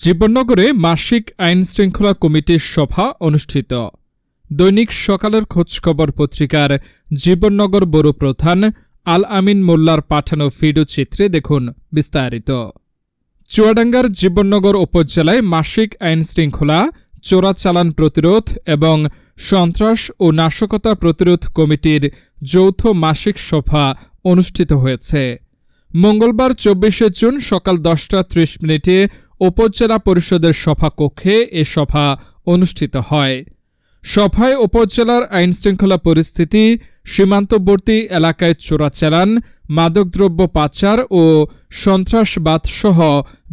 জীবননগরে মাসিক আইন শৃঙ্খলা কমিটির সভা অনুষ্ঠিত। দৈনিক সকালের খোঁজখবর পত্রিকার জীবননগর ব্যুরো প্রধান আল আমিন মোল্লার পাঠানো ভিডিও চিত্রে দেখুন বিস্তারিত। চুয়াডাঙ্গার জীবননগর উপজেলায় মাসিক আইন শৃঙ্খলা, চোরাচালান প্রতিরোধ এবং সন্ত্রাস ও নাশকতা প্রতিরোধ কমিটির যৌথ মাসিক সভা অনুষ্ঠিত হয়েছে। মঙ্গলবার ২৪শে জুন সকাল ১০টা ৩০ উপজেলা পরিষদের সভাকক্ষে এ সভা অনুষ্ঠিত হয়। সভায় উপজেলার আইনশৃঙ্খলা পরিস্থিতি, সীমান্তবর্তী এলাকায় চোরাচালান, মাদকদ্রব্য পাচার ও সন্ত্রাসবাদসহ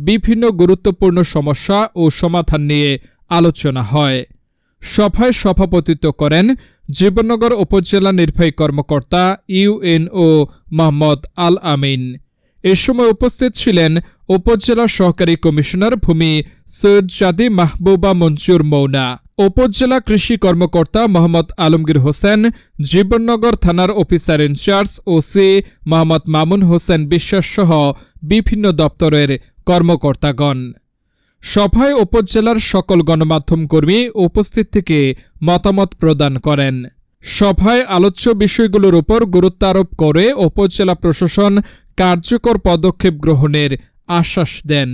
বিভিন্ন গুরুত্বপূর্ণ সমস্যা ও সমাধান নিয়ে আলোচনা হয়। সভায় সভাপতিত্ব করেন জীবননগর উপজেলা নির্বাহী কর্মকর্তা ইউএনও মোহাম্মদ আল আমিন। এ সময় উপস্থিত ছিলেন উপজেলা সহকারী কমিশনার ভূমি সৈয়দ জাদি মাহবুবা মঞ্জুর মৌনা, উপজেলা কৃষি কর্মকর্তা মোহাম্মদ আলমগীর হোসেন, জীবননগর থানার officer in charge OC Mohammad Mamun Hossain Biswas সহ বিভিন্ন দপ্তরের কর্মকর্তাগণ। সভায় উপজেলার সকল গণমাধ্যম কর্মী উপস্থিত থেকে মতামত প্রদান করেন। সভায় আলোচ্য বিষয়গুলোর উপর গুরুত্ব আরোপ করে উপজেলা প্রশাসন কার্যকর পদক্ষেপ গ্রহণের আশ্বাস দেন।